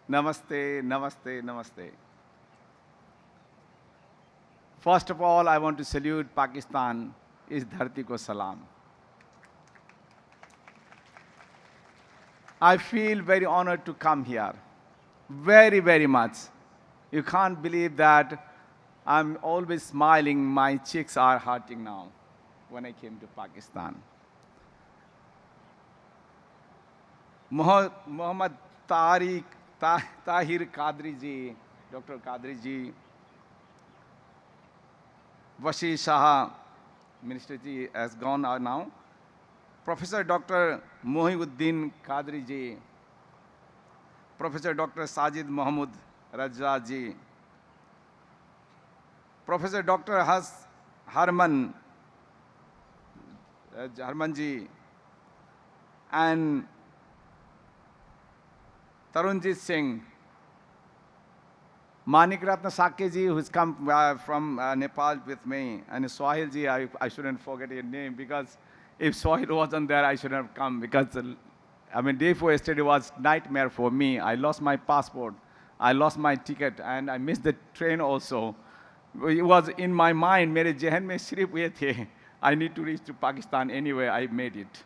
Namaste, namaste, namaste. First of all, I want to salute Pakistan, is dharti ko salam. I feel very honored to come here. Very, very much. You can't believe that I'm always smiling. My cheeks are hurting now when I came to Pakistan. Muhammad Tahir Qadri ji, Dr. Qadri ji, Washi Shah, Minister ji has gone out now. Professor Dr. Mohiuddin Qadri ji, Professor Dr. Sajid Mahmood Raja ji, Professor Dr. Harman ji, and Tarunjit Singh, Manik Ratna Sakya ji, who's come from Nepal with me, and Sohail ji, I shouldn't forget your name, because if Sohail wasn't there, I shouldn't have come, because day before yesterday was nightmare for me. I lost my passport, I lost my ticket, and I missed the train also. It was in my mind, मेरे जहन में सिर्फ ये थे, I need to reach to Pakistan anyway. I made it.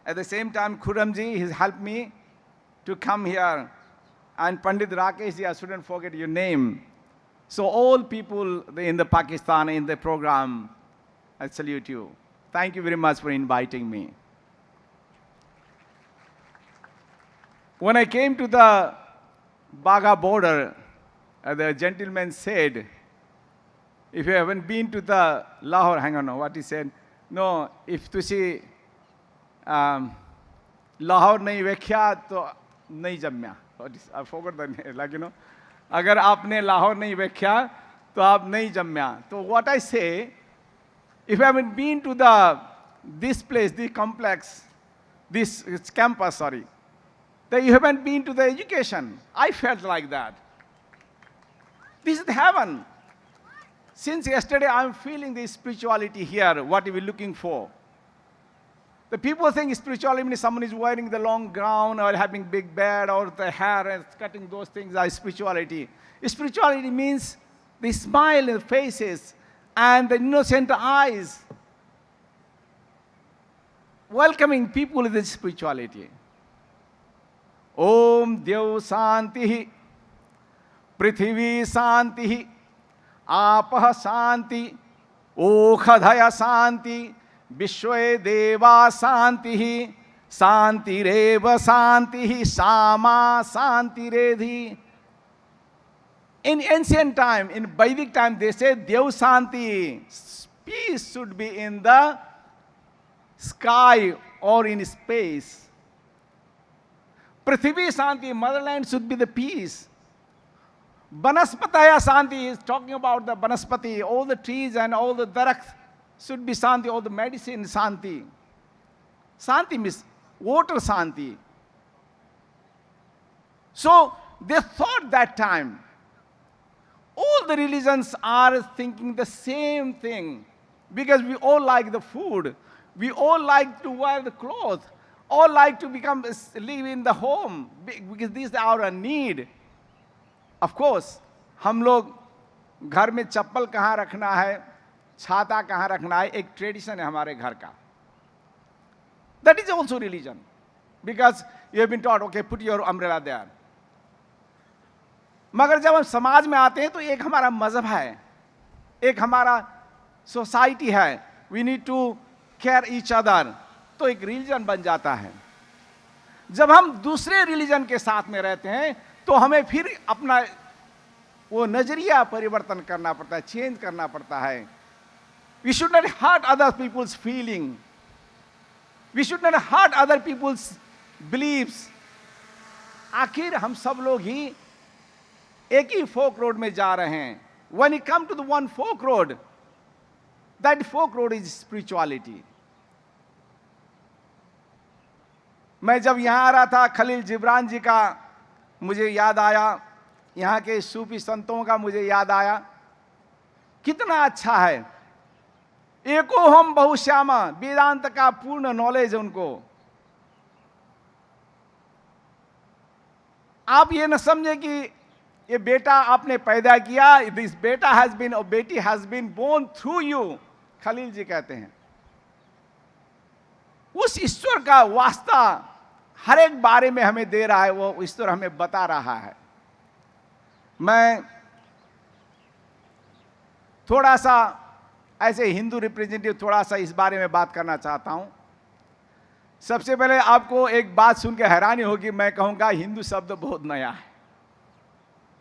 At the same time, Khurram ji has helped me to come here, and Pandit Rakesh ji, I shouldn't forget your name. So all people in the Pakistan, in the program, I salute you. Thank you very much for inviting me. When I came to the Baga border, the gentleman said, if you haven't been to the Lahore, hang on, what he said, no, if तुसी लाहौर नहीं वेख्या तो नहीं जम्या. I forgot the name, like, अगर आपने लाहौर नहीं वेख्या तो आप नहीं जम्या. So what I say, if you haven't been to this place, this complex, this campus, sorry, that you haven't been to the education. I felt like that. This is heaven. Since yesterday, I'm feeling the spirituality here, what we're looking for. The people think spirituality means someone is wearing the long gown or having big beard or the hair and cutting those things are spirituality. Spirituality means the smile in the faces and the innocent eyes. Welcoming people in this spirituality. Om Dev Santi, Prithvi Santi, Apah Santi, Okhadhaya Santi, Vishwe Deva Santi, Santi Reva Santi, Sama Santi Redhi. In ancient time, in Vedic time, they say Dev Santi, peace should be in the sky or in space. Prithvi Santi, motherland should be the peace. Banaspataya Santi is talking about the Banaspati, all the trees and all the darakh should be Santi, all the medicine Santi. Santi means water Santi. So they thought that time, all the religions are thinking the same thing, because we all like the food, we all like to wear the clothes, all like to live in the home, because these are our need. Of course, हम लोग घर में चप्पल कहाँ रखना है, छाता कहाँ रखना है, एक ट्रेडिशन है हमारे घर का. That is also religion, because you have been taught, okay, put your umbrella there. मगर जब हम समाज में आते हैं तो एक हमारा मजहब है, एक हमारा सोसाइटी है, we need to care each other, तो एक रिलीजन बन जाता है. जब हम दूसरे रिलीजन के साथ में रहते हैं तो हमें फिर अपना वो नजरिया परिवर्तन करना पड़ता है, चेंज करना पड़ता है. We should not hurt other people's feeling. We should not hurt other people's beliefs. आखिर हम सब लोग ही एक ही folk road में जा रहे हैं. When you come to the one folk road, that folk road is spirituality. मैं जब यहाँ आ रहा था, खलील जिब्रान जी का मुझे याद आया, यहाँ के सूफी संतों का मुझे याद आया. कितना अच्छा है. एको हम बहुश्यामा, वेदांत का पूर्ण नॉलेज उनको. आप ये न समझे कि ये बेटा आपने पैदा किया, दिस बेटा हैज बीन और बेटी has been born through you. Khalil ji कहते हैं उस ईश्वर का वास्ता हर एक बारे में हमें दे रहा है, वो ईश्वर हमें बता रहा है। मैं थोड़ा सा ऐसे हिंदू रिप्रेजेंटेटिव थोड़ा सा इस बारे में बात करना चाहता हूं। सबसे पहले आपको एक बात सुन के हैरानी होगी, मैं कहूंगा हिंदू शब्द बहुत नया है,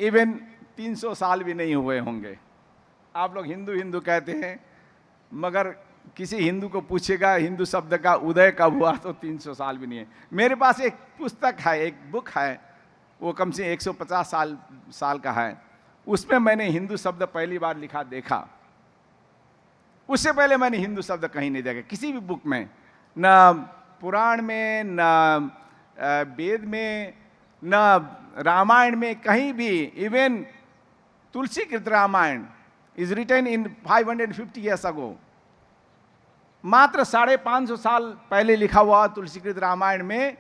इवन 300 साल भी नहीं हुए होंगे। आप लोग हिंदू हिंदू कहते हैं, मगर किसी हिंदू को पूछेगा हिंदू शब्द का उदय कब हुआ तो 300 साल भी नहीं है। मेरे पास एक पुस्तक है, एक बुक है, वो कम से 150 साल का है। उसमें मैंने हिंदू शब्द पहली बार लिखा देखा। उससे पहले मैंने हिंदू शब्द कहीं नहीं देखा, किसी भी बुक में, न पुराण में, न वेद में, न रामायण में, कहीं भी। इवन तुलसी कृत Ramayana is written in 550 years ago. मात्र 550 साल पहले लिखा हुआ तुलसीकृत रामायण में,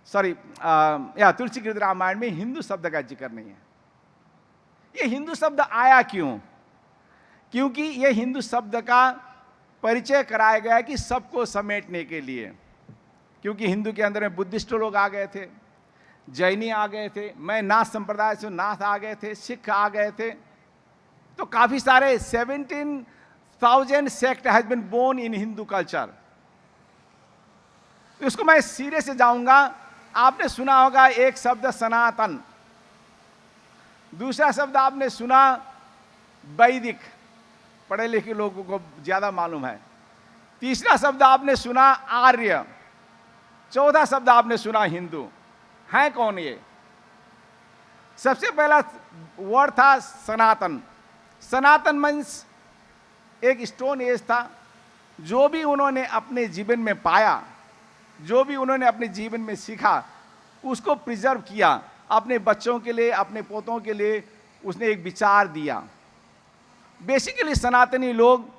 तुलसीकृत रामायण में हिंदू शब्द का जिक्र नहीं है। ये हिंदू शब्द आया क्यों? क्योंकि ये हिंदू शब्द का परिचय कराया गया कि सबको समेटने के लिए। क्योंकि हिंदू के अंदर में बुद्धिस्ट लोग आ गए थे, जैनी आ गए थे, मैं नाथ संप्रदाय से नाथ आ गए थे, सिख आ गए थे, तो काफी सारे 17,000 sect has been born in Hindu culture. इसको मैं सीधे से जाऊंगा। आपने सुना होगा एक शब्द सनातन, दूसरा शब्द आपने सुना वैदिक, पढ़े लिखे लोगों को ज्यादा मालूम है। तीसरा शब्द आपने सुना आर्य, चौथा शब्द आपने सुना हिंदू। है कौन ये? सबसे पहला वर्ड था सनातन। सनातन मीन्स एक स्टोन एज था। जो भी उन्होंने अपने जीवन में पाया, जो भी उन्होंने अपने जीवन में सीखा, उसको प्रिजर्व किया अपने बच्चों के लिए, अपने पोतों के लिए। उसने एक विचार दिया। बेसिकली सनातनी लोग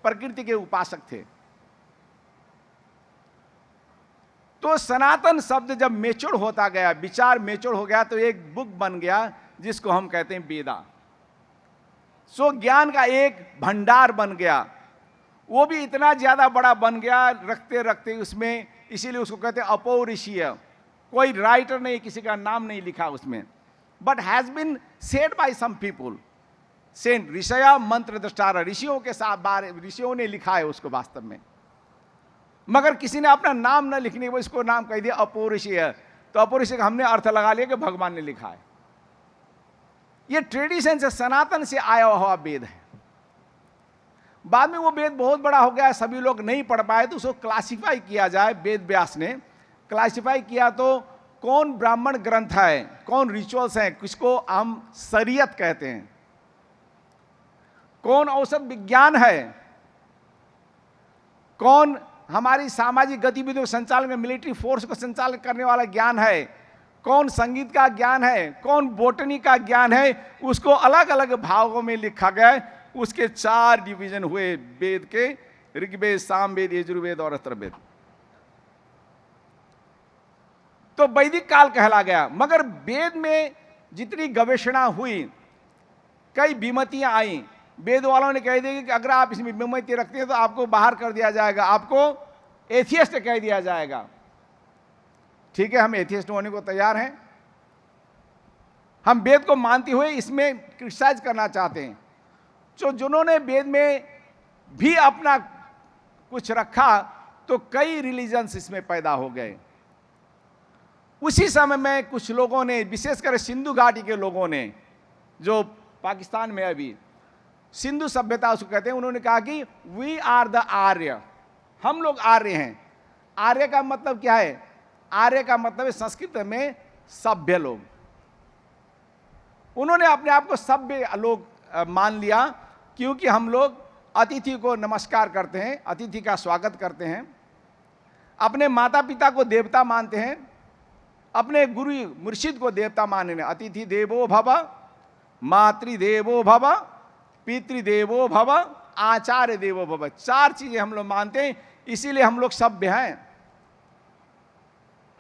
प्रकृति के उपासक थे। तो सनातन शब्द जब मेच्योर होता गया, विचार मेच्योर हो गया, तो एक बुक बन गया जिसको हम कहते हैं वेदा। सो ज्ञान का एक भंडार बन गया। वो भी इतना ज्यादा बड़ा बन गया रखते रखते उसमें, इसीलिए उसको कहते हैं अपौरुषीय। कोई राइटर नहीं, किसी का नाम नहीं लिखा उसमें, but has been said by some people. सेंट ऋषया मंत्र दृष्टार, ऋषियों के साथ बारे ऋषियों ने लिखा है उसको वास्तव में, मगर किसी ने अपना नाम न लिखने को इसको नाम कह दिया अपौरुषीय। तो अपौरुषीय का हमने अर्थ लगा लिया कि भगवान ने लिखा है। ये ट्रेडिशन से, सनातन से आया हुआ वेद है। बाद में वो वेद बहुत बड़ा हो गया, सभी लोग नहीं पढ़ पाए, तो उसको क्लासिफाई किया जाए। वेद व्यास ने क्लासिफाई किया तो कौन ब्राह्मण ग्रंथ है, कौन रिचुअल्स हैं, किसको हम शरीयत कहते हैं, कौन औसत विज्ञान है, कौन हमारी सामाजिक गतिविधियों के संचालन में मिलिट्री फोर्स को संचालित करने वाला ज्ञान है, कौन संगीत का ज्ञान है, कौन बोटनी का ज्ञान है। उसको अलग अलग भागों में लिखा गया। उसके 4 डिवीजन हुए वेद के, ऋग्वेद, सामवेद, यजुर्वेद और अथर्ववेद। तो वैदिक काल कहला गया। मगर वेद में जितनी गवेषणा हुई, कई विमतियां आई। वेद वालों ने कह दिया कि अगर आप इसमें विमति रखते हैं तो आपको बाहर कर दिया जाएगा, आपको एथियस्ट कह दिया जाएगा। ठीक है, हम एथियस्ट होने को तैयार हैं। हम वेद को मानते हुए इसमें क्रिटिसाइज करना चाहते हैं। जो जिन्होंने वेद में भी अपना कुछ रखा, तो कई रिलीजन्स इसमें पैदा हो गए। उसी समय में कुछ लोगों ने, विशेषकर सिंधु घाटी के लोगों ने, जो पाकिस्तान में अभी सिंधु सभ्यता उसको कहते हैं, उन्होंने कहा कि वी आर द आर्य, हम लोग आर्य हैं। आर्य का मतलब क्या है? आर्य का मतलब है संस्कृत में सभ्य लोग। उन्होंने अपने आप को सभ्य लोग मान लिया, क्योंकि हम लोग अतिथि को नमस्कार करते हैं, अतिथि का स्वागत करते हैं, अपने माता पिता को देवता मानते हैं, अपने गुरु मुर्शिद को देवता मानने। अतिथि देवो भव, मातृदेवो भव, पितृदेवो भव, आचार्य देवो भव। 4 चीजें हम लोग मानते हैं, इसीलिए हम लोग सभ्य हैं।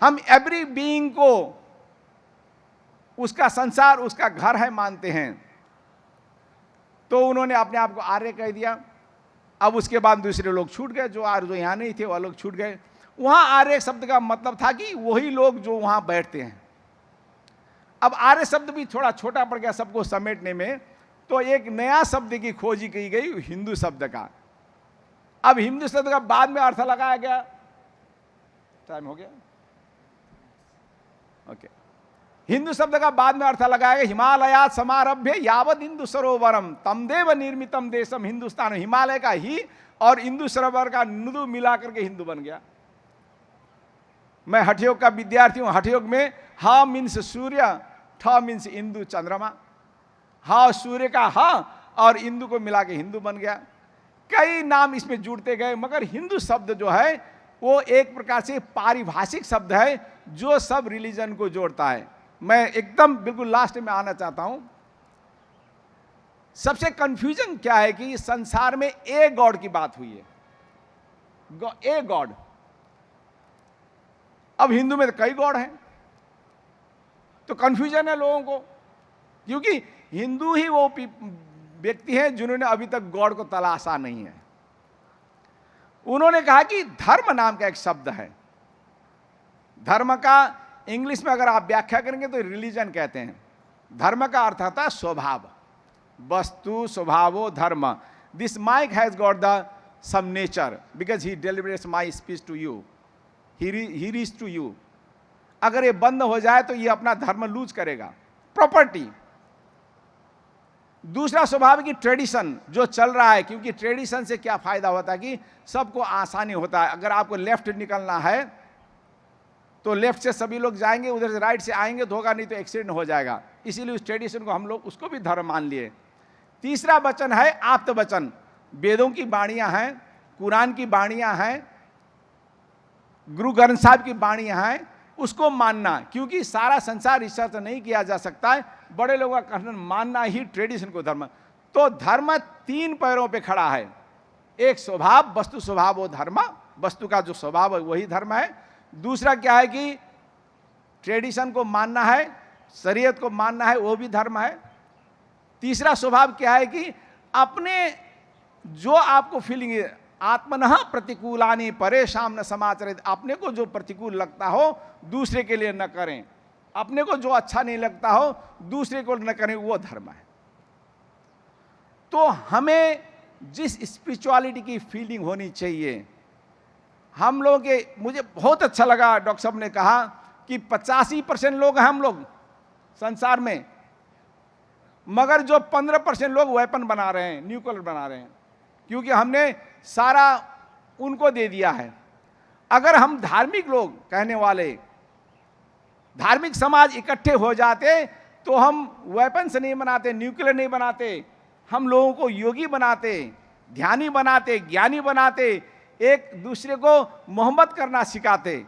हम एवरी बीइंग को उसका संसार उसका घर है मानते हैं, तो उन्होंने अपने आप को आर्य कह दिया। अब उसके बाद दूसरे लोग छूट गए, जो यहाँ नहीं थे वह लोग छूट गए। वहां आर्य शब्द का मतलब था कि वही लोग जो वहां बैठते हैं। अब आर्य शब्द भी थोड़ा छोटा पड़ गया सबको समेटने में, तो एक नया शब्द की खोज की गई, हिंदू शब्द का। अब हिंदू शब्द का बाद में अर्थ लगाया गया। टाइम हो गया, ओके। हिंदू शब्द का बाद में अर्थ लगाया गया, हिमालयात समारभ्य यावत हिंदू सरोवरम तमदेव निर्मितम देशम हिंदुस्तान। हिमालय का ही और हिंदू सरोवर का नुदु मिलाकर के हिंदू बन गया। मैं हठयोग का विद्यार्थी हूं। हठयोग में हा मीन्स सूर्य, ठ मीन्स हिंदू चंद्रमा। हा सूर्य का हा और हिंदू को मिला के हिंदू बन गया। कई नाम इसमें जुड़ते गए, मगर हिंदू शब्द जो है वो एक प्रकार से पारिभाषिक शब्द है जो सब रिलीजन को जोड़ता है। मैं एकदम बिल्कुल लास्ट में आना चाहता हूं। सबसे कंफ्यूजन क्या है कि संसार में ए गॉड की बात हुई है, ए गॉड। अब हिंदू में तो कई गॉड हैं, तो कंफ्यूजन है लोगों को, क्योंकि हिंदू ही वो व्यक्ति हैं जिन्होंने अभी तक गॉड को तलाशा नहीं है। उन्होंने कहा कि धर्म नाम का एक शब्द है। धर्म का इंग्लिश में अगर आप व्याख्या करेंगे तो रिलीजन कहते हैं। धर्म का अर्थ होता है स्वभाव, वस्तु स्वभावो धर्म। This mic has got the same nature because he deliberates my speech to you, he reach to you. अगर ये बंद हो जाए तो ये अपना धर्म लूज करेगा। प्रॉपर्टी। दूसरा स्वभाव की ट्रेडिशन जो चल रहा है, क्योंकि ट्रेडिशन से क्या फायदा होता है कि सबको आसानी होता है। अगर आपको लेफ्ट निकलना है तो लेफ्ट से सभी लोग जाएंगे, उधर से राइट से आएंगे तो होगा, नहीं तो एक्सीडेंट हो जाएगा। इसीलिए उस ट्रेडिशन को हम लोग उसको भी धर्म मान लिए। तीसरा वचन है आप्त वचन। वेदों की वाणियां हैं, कुरान की वाणियां हैं, गुरु ग्रंथ साहब की वाणियां हैं, उसको मानना। क्योंकि सारा संसार रिसर्च नहीं किया जा सकता है, बड़े लोगों का कथन मानना ही ट्रेडिशन को धर्म। तो धर्म तीन पैरों पे खड़ा है। एक स्वभाव, वस्तु स्वभाव वो धर्म, वस्तु का जो स्वभाव है वही धर्म है। दूसरा क्या है कि ट्रेडिशन को मानना है, शरीयत को मानना है, वो भी धर्म है। तीसरा स्वभाव क्या है कि अपने जो आपको फीलिंग आत्मनः प्रतिकूलानि परेशान न समाचरित। अपने को जो प्रतिकूल लगता हो दूसरे के लिए न करें, अपने को जो अच्छा नहीं लगता हो दूसरे को न करें, वो धर्म है। तो हमें जिस स्पिरिचुअलिटी की फीलिंग होनी चाहिए, हम लोगों के, मुझे बहुत अच्छा लगा डॉक्टर साहब ने कहा कि 85% लोग हैं हम लोग संसार में, मगर जो 15% लोग वेपन बना रहे हैं, न्यूक्लियर बना रहे हैं, क्योंकि हमने सारा उनको दे दिया है। अगर हम धार्मिक लोग कहने वाले, धार्मिक समाज इकट्ठे हो जाते तो हम वेपन से नहीं बनाते, न्यूक्लियर नहीं बनाते, हम लोगों को योगी बनाते, ध्यानी बनाते, ज्ञानी बनाते, एक दूसरे को मोहब्बत करना सिखाते,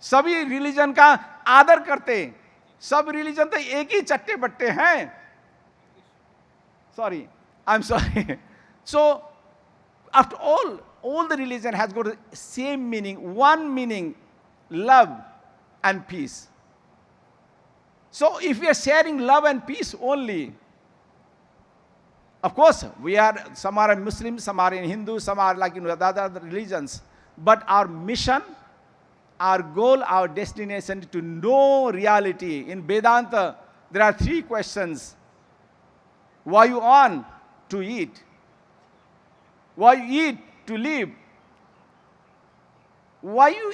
सभी रिलीजन का आदर करते। सब रिलीजन तो एक ही चट्टे बट्टे हैं। Sorry, I am sorry. So, after all the religion has got the same meaning, one meaning, love and peace. So, if we are sharing love and peace only, of course, some are Muslims, some are in Hindu, some are like in other religions, but our mission, our goal, our destination to know reality. In Vedanta, there are 3 questions. Why you on to eat? Why you eat? To live. Why you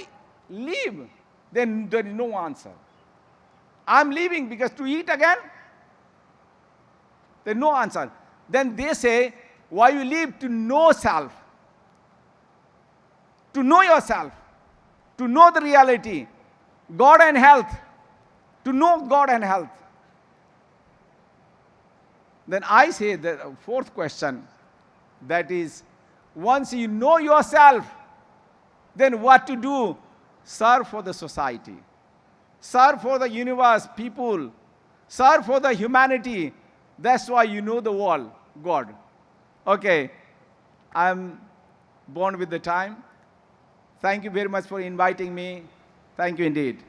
live? Then there is no answer. I'm living because to eat again? There's no answer. Then they say, why you live? To know self. To know yourself. To know the reality. God and health. To know God and health. Then I say the 4th question, that is, once you know yourself, then what to do? Serve for the society, serve for the universe, people, serve for the humanity. That's why you know the world, God. Okay, I'm born with the time. Thank you very much for inviting me. Thank you indeed.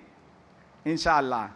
Inshallah.